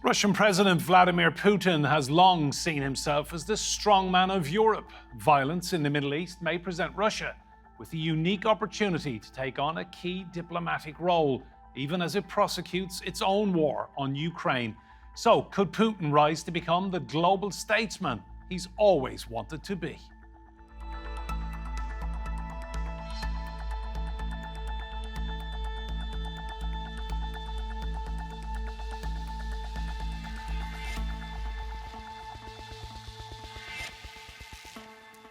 Russian President Vladimir Putin has long seen himself as the strongman of Europe. Violence in the Middle East may present Russia with a unique opportunity to take on a key diplomatic role, even as it prosecutes its own war on Ukraine. So, could Putin rise to become the global statesman he's always wanted to be?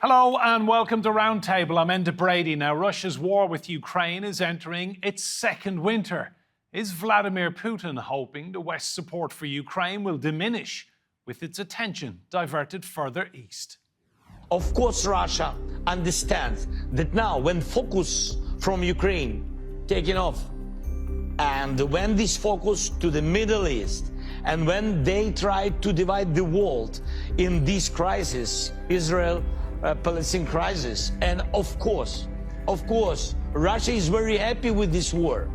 Hello and welcome to Roundtable. I'm Enda Brady. Now, Russia's war with Ukraine is entering its second winter. Is Vladimir Putin hoping the West's support for Ukraine will diminish with its attention diverted further east? Of course, Russia understands that now when focus from Ukraine taking off, and when this focus to the Middle East, and when they try to divide the world in this crisis, Israel Palestine crisis. And of course, Russia is very happy with this war.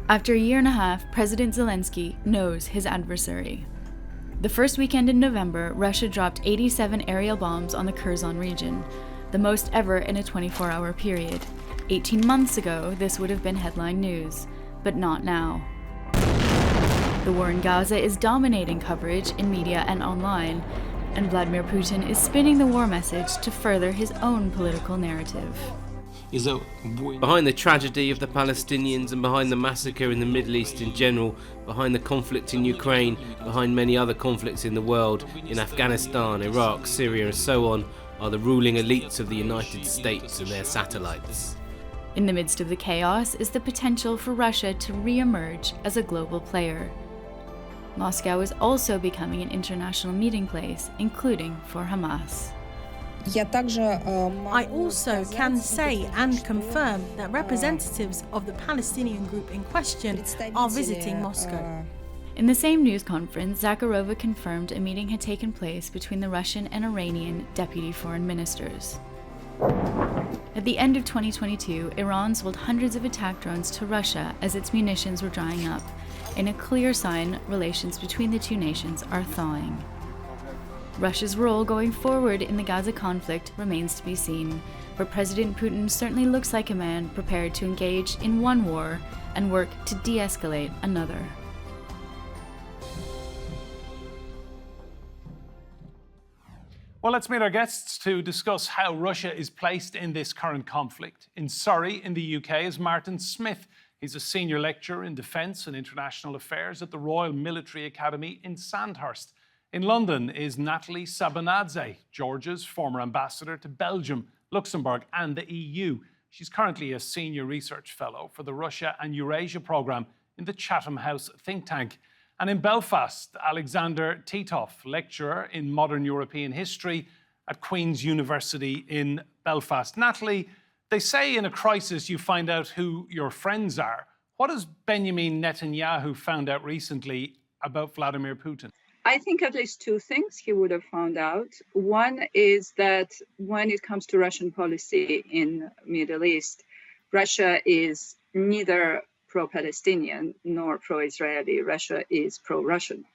After a year and a half, President Zelensky knows his adversary. The first weekend in November, Russia dropped 87 aerial bombs on the Kherson region, the most ever in a 24-hour period. 18 months ago, this would have been headline news, but not now. The war in Gaza is dominating coverage in media and online, and Vladimir Putin is spinning the war message to further his own political narrative. Behind the tragedy of the Palestinians and behind the massacre in the Middle East in general, behind the conflict in Ukraine, behind many other conflicts in the world, in Afghanistan, Iraq, Syria and so on, are the ruling elites of the United States and their satellites. In the midst of the chaos is the potential for Russia to re-emerge as a global player. Moscow is also becoming an international meeting place, including for Hamas. I also can say and confirm that representatives of the Palestinian group in question are visiting Moscow. In the same news conference, Zakharova confirmed a meeting had taken place between the Russian and Iranian deputy foreign ministers. At the end of 2022, Iran sold hundreds of attack drones to Russia as its munitions were drying up, in a clear sign relations between the two nations are thawing. Russia's role going forward in the Gaza conflict remains to be seen, but President Putin certainly looks like a man prepared to engage in one war and work to de-escalate another. Well, let's meet our guests to discuss how Russia is placed in this current conflict. In Surrey, in the UK, is Martin Smith. He's a senior lecturer in defence and international affairs at the Royal Military Academy in Sandhurst. In London is Natalie Sabanadze, Georgia's former ambassador to Belgium, Luxembourg and the EU. She's currently a senior research fellow for the Russia and Eurasia programme in the Chatham House think tank. And in Belfast, Alexander Titov, lecturer in modern European history at Queen's University in Belfast. Natalie, they say in a crisis you find out who your friends are. What has Benjamin Netanyahu found out recently about Vladimir Putin? I think at least two things he would have found out. One is that when it comes to Russian policy in Middle East, Russia is neither pro-Palestinian nor pro-Israeli. Russia is pro-Russian.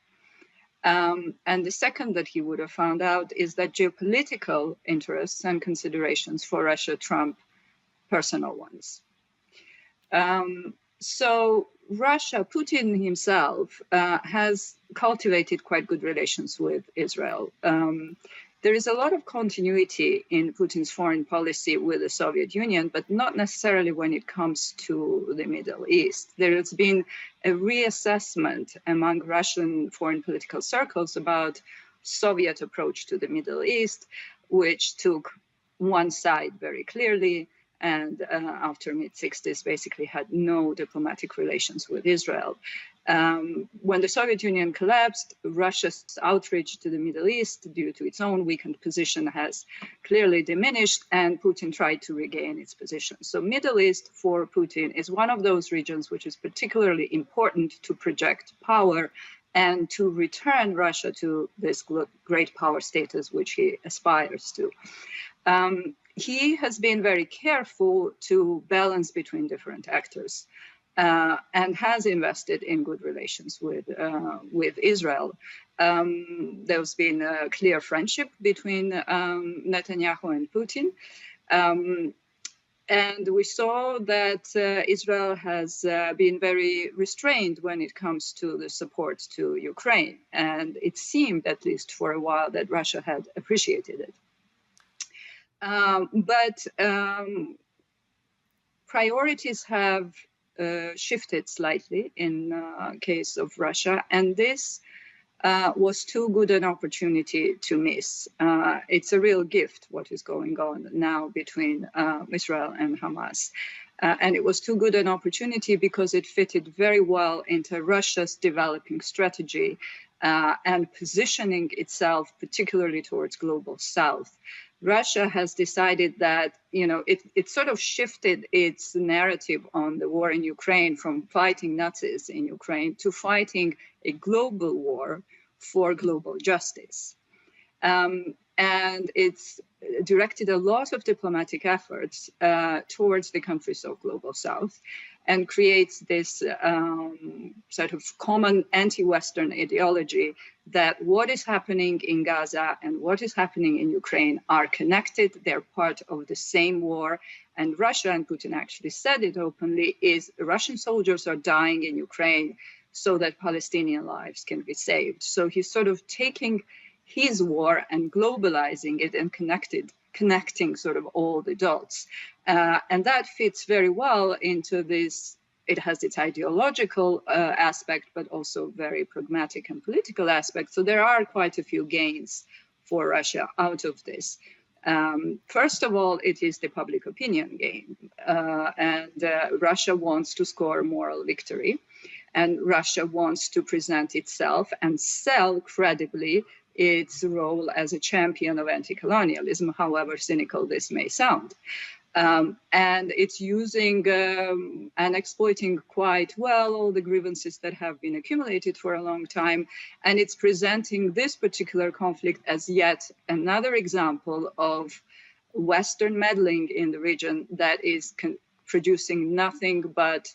And the second that he would have found out is that geopolitical interests and considerations for Russia trump personal ones. So Russia, Putin himself, has cultivated quite good relations with Israel. There is a lot of continuity in Putin's foreign policy with the Soviet Union, but not necessarily when it comes to the Middle East. There has been a reassessment among Russian foreign political circles about Soviet approach to the Middle East, which took one side very clearly, and after mid-60s basically had no diplomatic relations with Israel. When the Soviet Union collapsed, Russia's outreach to the Middle East due to its own weakened position has clearly diminished, and Putin tried to regain its position. So Middle East for Putin is one of those regions which is particularly important to project power and to return Russia to this great power status which he aspires to. He has been very careful to balance between different actors. and has invested in good relations with Israel. There's been a clear friendship between Netanyahu and Putin. And we saw that Israel has been very restrained when it comes to the support to Ukraine. And it seemed, at least for a while, that Russia had appreciated it. But priorities have shifted slightly in case of Russia. And this was too good an opportunity to miss. It's a real gift what is going on now between Israel and Hamas. And it was too good an opportunity because it fitted very well into Russia's developing strategy and positioning itself particularly towards global south. Russia has decided that, it sort of shifted its narrative on the war in Ukraine from fighting Nazis in Ukraine to fighting a global war for global justice. And it's directed a lot of diplomatic efforts towards the countries of global south and creates this sort of common anti-Western ideology that what is happening in Gaza and what is happening in Ukraine are connected. They're part of the same war. And Russia, and Putin actually said it openly, is Russian soldiers are dying in Ukraine so that Palestinian lives can be saved. So he's sort of taking his war and globalizing it and connecting sort of all the dots. And that fits very well into this. It has its ideological aspect, but also very pragmatic and political aspect. So there are quite a few gains for Russia out of this. First of all, it is the public opinion game. And Russia wants to score a moral victory. And Russia wants to present itself and sell credibly its role as a champion of anti-colonialism, however cynical this may sound. And it's using and exploiting quite well all the grievances that have been accumulated for a long time. And it's presenting this particular conflict as yet another example of Western meddling in the region that is producing nothing but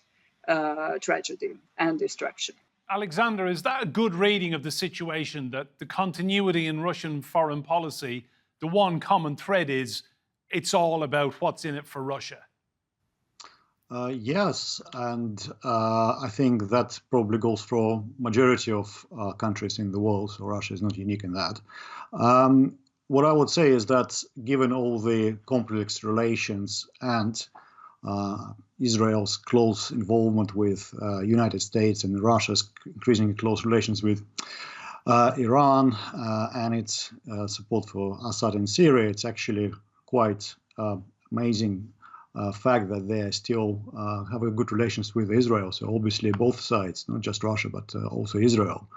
tragedy and destruction. Alexander, is that a good reading of the situation, that the continuity in Russian foreign policy, the one common thread is it's all about what's in it for Russia? Yes, and I think that probably goes for majority of countries in the world, so Russia is not unique in that. What I would say is that given all the complex relations and Israel's close involvement with United States and Russia's increasingly close relations with Iran and its support for Assad in Syria, it's actually quite amazing fact that they still have a good relations with Israel. So obviously both sides, not just Russia, but also Israel,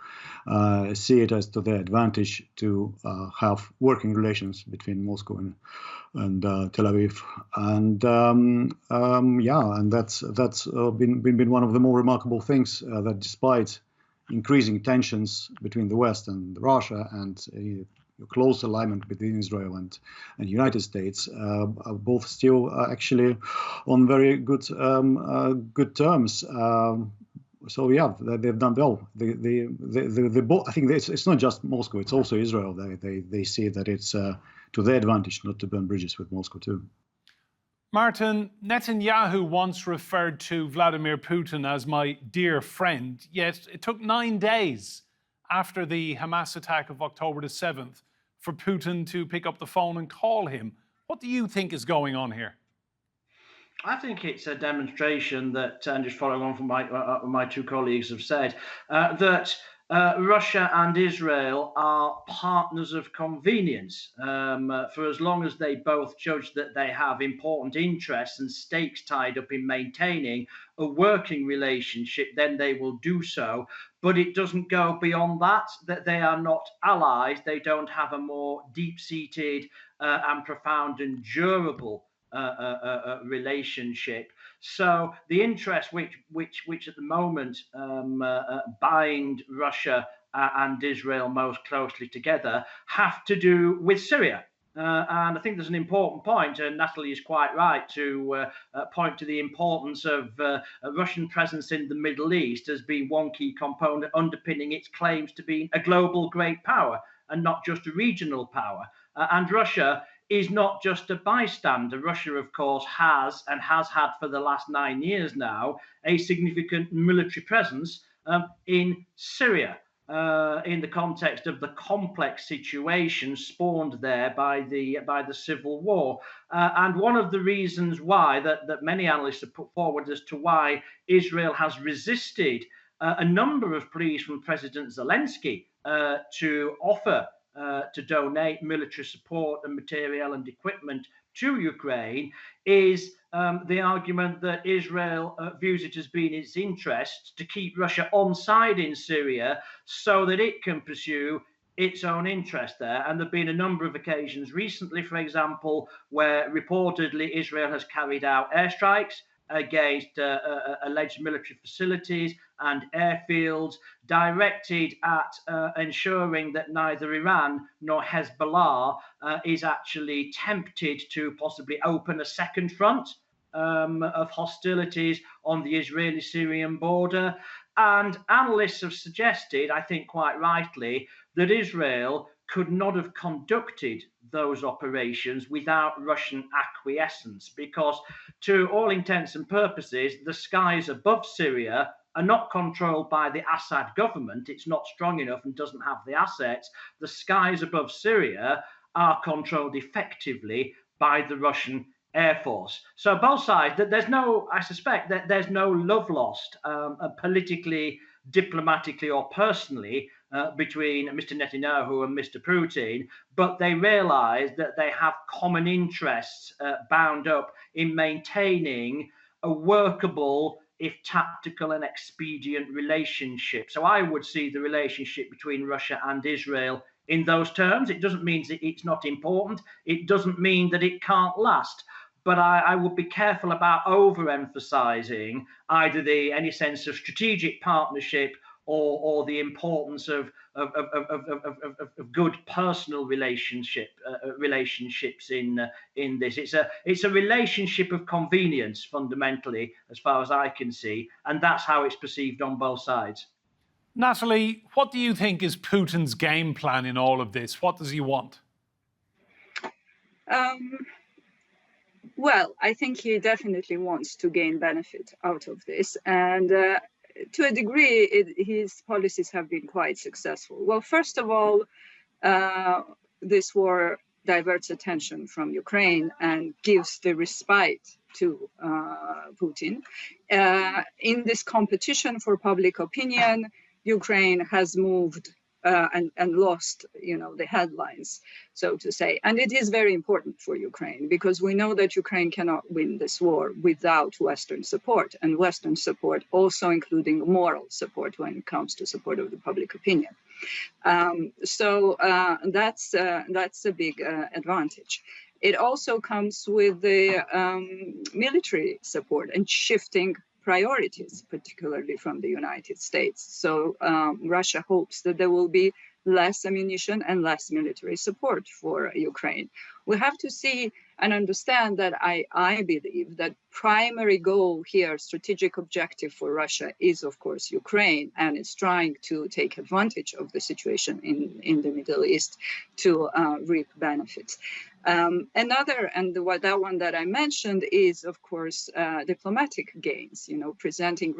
see it as to their advantage to have working relations between Moscow and Tel Aviv. And and that's been one of the more remarkable things that despite increasing tensions between the West and Russia and close alignment between Israel and United States, are both still actually on very good terms. So yeah, they've done well. I think it's not just Moscow; it's also Israel. They see that it's to their advantage not to burn bridges with Moscow too. Martin, Netanyahu once referred to Vladimir Putin as my dear friend, yet it took 9 days after the Hamas attack of October the 7th for Putin to pick up the phone and call him. What do you think is going on here? I think it's a demonstration that, and just following on from my two colleagues have said, that Russia and Israel are partners of convenience. For as long as they both judge that they have important interests and stakes tied up in maintaining a working relationship, then they will do so. But it doesn't go beyond that they are not allies. They don't have a more deep-seated and profound and durable relationship. So the interests which at the moment bind Russia and Israel most closely together have to do with Syria. And I think there's an important point, and Natalie is quite right to point to the importance of a Russian presence in the Middle East as being one key component underpinning its claims to be a global great power and not just a regional power. And Russia is not just a bystander. Russia, of course, has and has had for the last 9 years now a significant military presence in Syria. In the context of the complex situation spawned there by the civil war, and one of the reasons why that many analysts have put forward as to why Israel has resisted a number of pleas from President Zelensky to offer to donate military support and material and equipment to Ukraine is the argument that Israel views it as being its interest to keep Russia on side in Syria so that it can pursue its own interest there. And there have been a number of occasions recently, for example, where reportedly Israel has carried out airstrikes against alleged military facilities and airfields directed at ensuring that neither Iran nor Hezbollah is actually tempted to possibly open a second front of hostilities on the Israeli-Syrian border. And analysts have suggested, I think quite rightly, that Israel could not have conducted those operations without Russian acquiescence, because to all intents and purposes, the skies above Syria are not controlled by the Assad government. It's not strong enough and doesn't have the assets. The skies above Syria are controlled effectively by the Russian Air Force. So both sides, there's no, I suspect that there's no love lost politically, diplomatically or personally between Mr. Netanyahu and Mr. Putin, but they realize that they have common interests bound up in maintaining a workable, if tactical and expedient relationship. So I would see the relationship between Russia and Israel in those terms. It doesn't mean that it's not important. It doesn't mean that it can't last. But I would be careful about overemphasizing either any sense of strategic partnership or the importance of good personal relationships in this. It's a relationship of convenience fundamentally, as far as I can see, and that's how it's perceived on both sides. Natalie, what do you think is Putin's game plan in all of this? What does he want? Well, I think he definitely wants to gain benefit out of this. And to a degree, his policies have been quite successful. Well, first of all, this war diverts attention from Ukraine and gives the respite to Putin. In this competition for public opinion, Ukraine has moved and lost, the headlines, so to say. And it is very important for Ukraine because we know that Ukraine cannot win this war without Western support, and Western support also including moral support when it comes to support of the public opinion. So that's a big advantage. It also comes with the military support and shifting priorities, particularly from the United States. So Russia hopes that there will be less ammunition and less military support for Ukraine. We have to see and understand that I believe that primary goal here, strategic objective for Russia is, of course, Ukraine, and it's trying to take advantage of the situation in the Middle East to reap benefits. Another, and that one that I mentioned is, of course, diplomatic gains. Presenting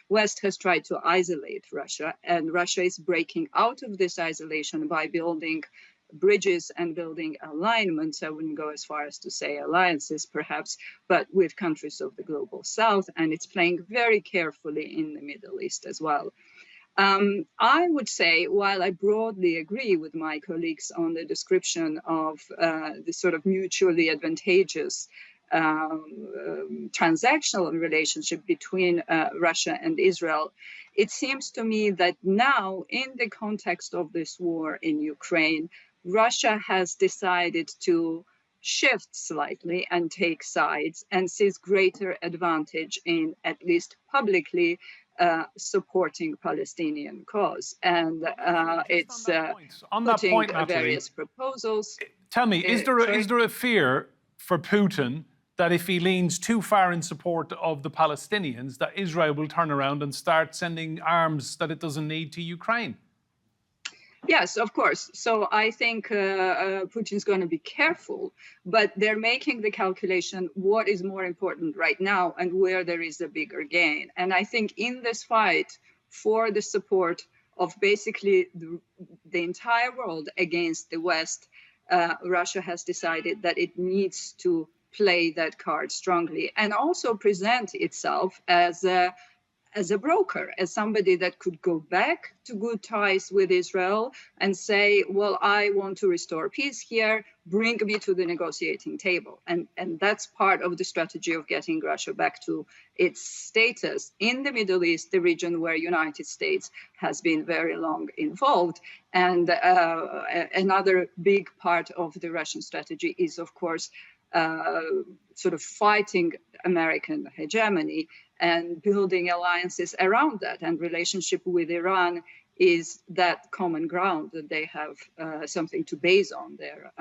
West has tried to isolate Russia, and Russia is breaking out of this isolation by building bridges and building alignments. I wouldn't go as far as to say alliances, perhaps, but with countries of the global south, and it's playing very carefully in the Middle East as well. I would say, while I broadly agree with my colleagues on the description of the sort of mutually advantageous transactional relationship between Russia and Israel, it seems to me that now, in the context of this war in Ukraine, Russia has decided to shift slightly and take sides and sees greater advantage in, at least publicly, supporting Palestinian cause, and it's on that point, putting Natalie, various proposals. tell me, is there a fear for Putin that if he leans too far in support of the Palestinians, that Israel will turn around and start sending arms that it doesn't need to Ukraine? Yes, of course. So I think Putin's going to be careful, but they're making the calculation what is more important right now and where there is a bigger gain. And I think in this fight for the support of basically the entire world against the West, Russia has decided that it needs to play that card strongly and also present itself as a broker, as somebody that could go back to good ties with Israel and say, well, I want to restore peace here, bring me to the negotiating table. And that's part of the strategy of getting Russia back to its status in the Middle East, the region where United States has been very long involved. And another big part of the Russian strategy is, of course, sort of fighting American hegemony and building alliances around that. And relationship with Iran is that common ground that they have something to base on their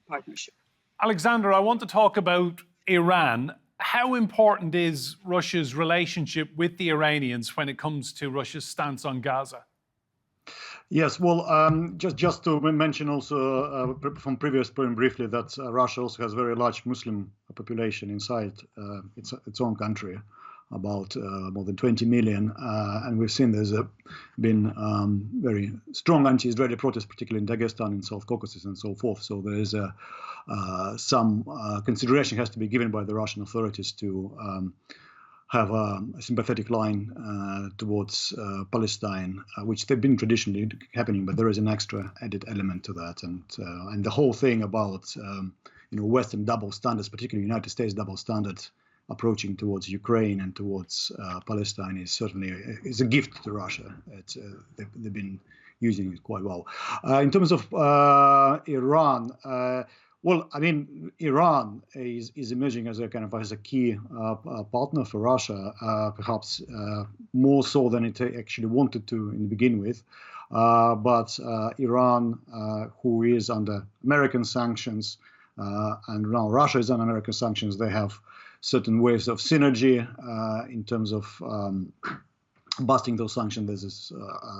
partnership. Alexander, I want to talk about Iran. How important is Russia's relationship with the Iranians when it comes to Russia's stance on Gaza? Yes, well, just to mention also from previous point briefly that Russia also has a very large Muslim population inside its own country, about more than 20 million. And we've seen there's been very strong anti-Israeli protests, particularly in Dagestan, in South Caucasus and so forth. So there is some consideration has to be given by the Russian authorities to have a sympathetic line towards Palestine, which they've been traditionally happening, but there is an extra added element to that. And the whole thing about Western double standards, particularly United States double standards, approaching towards Ukraine and towards Palestine is certainly is a gift to Russia. They've been using it quite well. In terms of Iran, well, I mean, Iran is emerging as a kind of as a key partner for Russia, perhaps more so than it actually wanted to in the begin with. But Iran, who is under American sanctions, and now Russia is under American sanctions, they have certain waves of synergy in terms of busting those sanctions. There's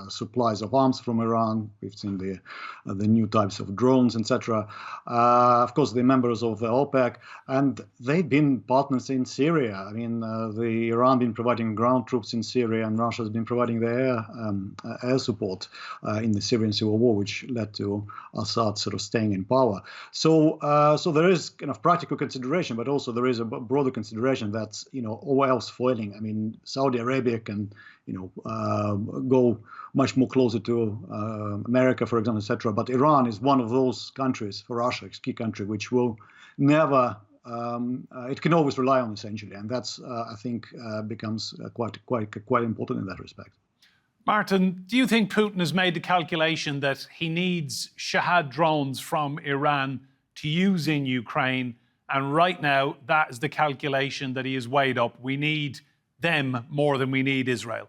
supplies of arms from Iran. We've seen the new types of drones, etc. Of course, they're members of the OPEC, and they've been partners in Syria. I mean, Iran been providing ground troops in Syria, and Russia has been providing their air support in the Syrian civil war, which led to Assad sort of staying in power. So there is kind of practical consideration, but also there is a broader consideration that all else failing. I mean, Saudi Arabia can go much more closer to America, for example, etc. But Iran is one of those countries for Russia, it's a key country, which will never, it can always rely on essentially. And that's, I think, becomes quite important in that respect. Martin, do you think Putin has made the calculation that he needs Shahad drones from Iran to use in Ukraine? And right now, that is the calculation that he has weighed up. We need them more than we need Israel.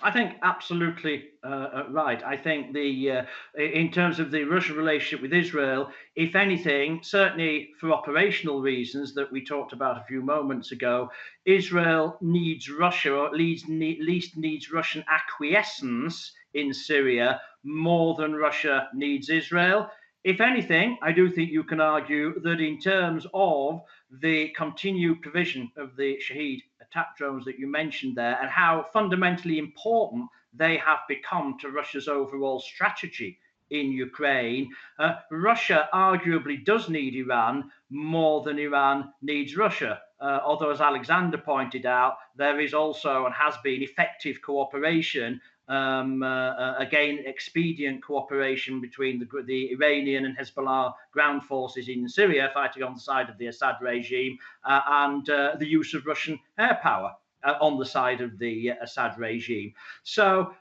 I think absolutely right. I think in terms of the Russian relationship with Israel, if anything, certainly for operational reasons that we talked about a few moments ago, Israel needs Russia, or at least needs Russian acquiescence in Syria more than Russia needs Israel. If anything, I do think you can argue that in terms of the continued provision of the Shahid attack drones that you mentioned there and how fundamentally important they have become to Russia's overall strategy in Ukraine, Russia arguably does need Iran more than Iran needs Russia. Although, as Alexander pointed out, there is also and has been effective cooperation, again, expedient cooperation between the Iranian and Hezbollah ground forces in Syria fighting on the side of the Assad regime and the use of Russian air power on the side of the Assad regime. So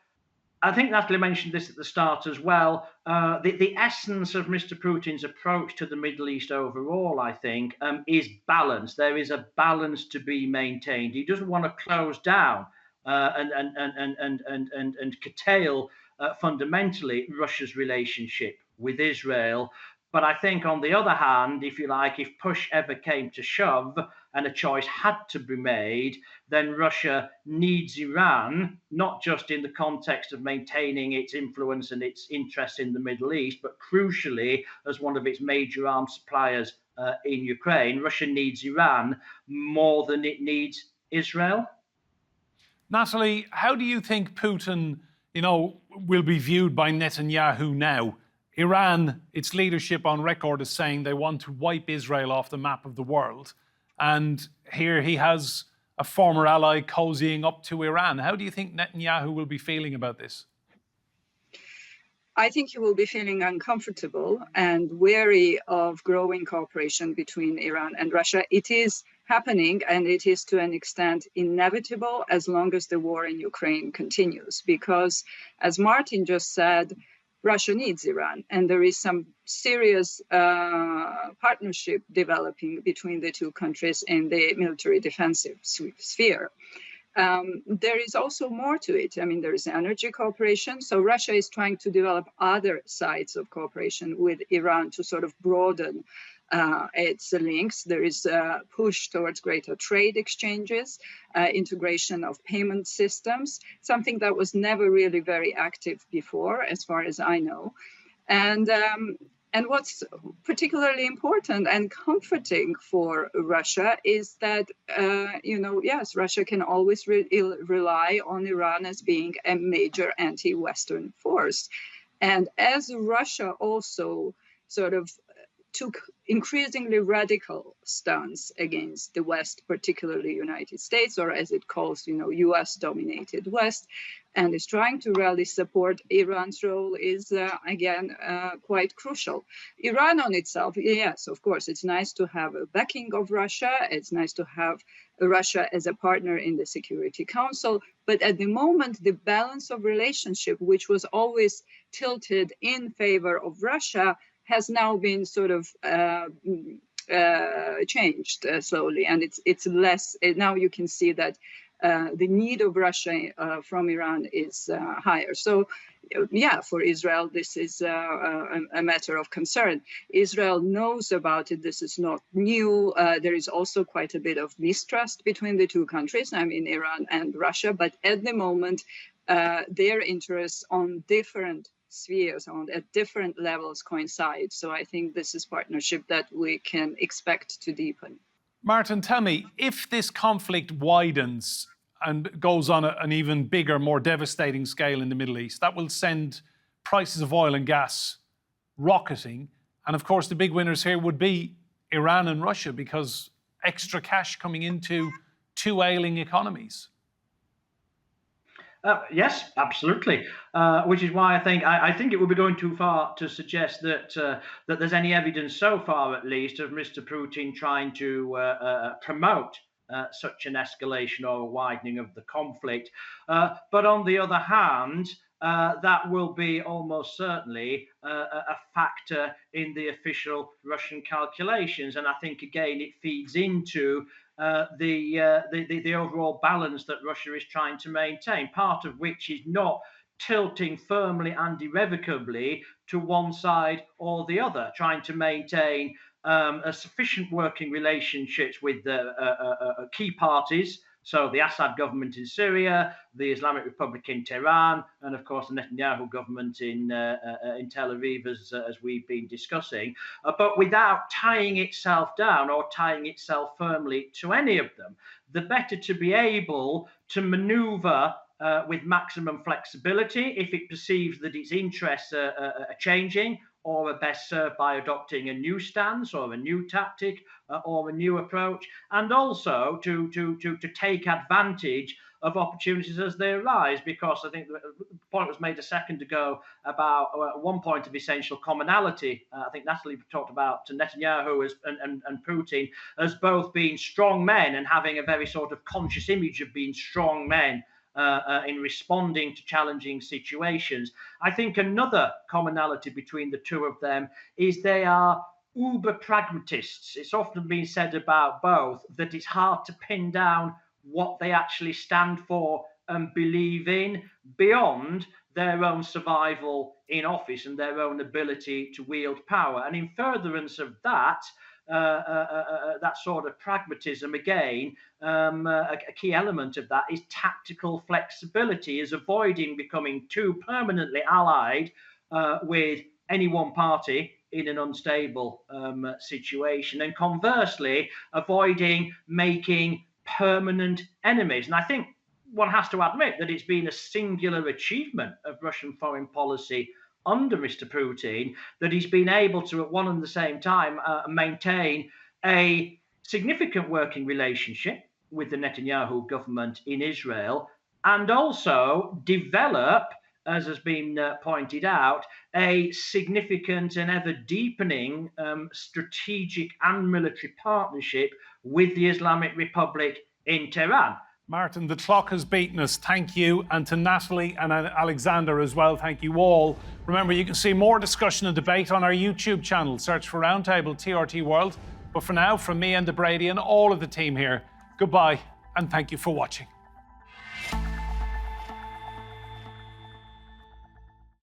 I think Natalie mentioned this at the start as well. The essence of Mr. Putin's approach to the Middle East overall, I think, is balance. There is a balance to be maintained. He doesn't want to close down and curtail fundamentally Russia's relationship with Israel. But I think, on the other hand, if you like, if push ever came to shove and a choice had to be made, then Russia needs Iran, not just in the context of maintaining its influence and its interests in the Middle East, but crucially as one of its major arms suppliers in Ukraine. Russia needs Iran more than it needs Israel. Natalie, how do you think Putin, will be viewed by Netanyahu now? Iran, its leadership on record is saying they want to wipe Israel off the map of the world. And here he has a former ally cozying up to Iran. How do you think Netanyahu will be feeling about this? I think he will be feeling uncomfortable and wary of growing cooperation between Iran and Russia. It is happening, and it is to an extent inevitable as long as the war in Ukraine continues. Because, as Martin just said, Russia needs Iran, and there is some serious partnership developing between the two countries in the military defensive sphere. There is also more to it. I mean, there is energy cooperation. So Russia is trying to develop other sides of cooperation with Iran to sort of broaden its links. There is a push towards greater trade exchanges, integration of payment systems, something that was never really very active before, as far as I know. And what's particularly important and comforting for Russia is that, yes, Russia can always rely on Iran as being a major anti-Western force. And as Russia also sort of took increasingly radical stance against the West, particularly United States, or as it calls, US-dominated West, and is trying to rally support, Iran's role is, again, quite crucial. Iran on itself, yes, of course, it's nice to have a backing of Russia. It's nice to have Russia as a partner in the Security Council. But at the moment, the balance of relationship, which was always tilted in favor of Russia, has now been sort of changed slowly, and it's less. Now you can see that the need of Russia from Iran is higher. So, for Israel, this is a matter of concern. Israel knows about it. This is not new. There is also quite a bit of mistrust between the two countries, I mean, Iran and Russia. But at the moment, their interests on different spheres at different levels coincide. So I think this is partnership that we can expect to deepen. Martin, tell me, if this conflict widens and goes on an even bigger, more devastating scale in the Middle East, that will send prices of oil and gas rocketing. And of course, the big winners here would be Iran and Russia, because extra cash coming into two ailing economies. Yes, absolutely. Which is why I think it would be going too far to suggest that that there's any evidence so far, at least, of Mr. Putin trying to promote such an escalation or a widening of the conflict. But on the other hand, that will be almost certainly a factor in the official Russian calculations, and I think again it feeds into the overall balance that Russia is trying to maintain, part of which is not tilting firmly and irrevocably to one side or the other, trying to maintain a sufficient working relationships with the key parties, so the Assad government in Syria, the Islamic Republic in Tehran, and of course the Netanyahu government in Tel Aviv, as we've been discussing, but without tying itself down or tying itself firmly to any of them. The better to be able to maneuver with maximum flexibility if it perceives that its interests are changing, or are best served by adopting a new stance or a new tactic or a new approach, and also to take advantage of opportunities as they arise, because I think the point was made a second ago about one point of essential commonality. I think Natalie talked about Netanyahu and Putin as both being strong men and having a very sort of conscious image of being strong men in responding to challenging situations. I think another commonality between the two of them is they are uber pragmatists. It's often been said about both that it's hard to pin down what they actually stand for and believe in beyond their own survival in office and their own ability to wield power. And in furtherance of that, that sort of pragmatism, again, a key element of that is tactical flexibility, is avoiding becoming too permanently allied with any one party in an unstable situation, and conversely, avoiding making permanent enemies. And I think one has to admit that it's been a singular achievement of Russian foreign policy under Mr. Putin that he's been able to, at one and the same time, maintain a significant working relationship with the Netanyahu government in Israel, and also develop, as has been pointed out, a significant and ever deepening strategic and military partnership with the Islamic Republic in Tehran. Martin, the clock has beaten us. Thank you. And to Natalie and Alexander as well, thank you all. Remember, you can see more discussion and debate on our YouTube channel. Search for Roundtable TRT World. But for now, from me and the Brady and all of the team here, goodbye and thank you for watching.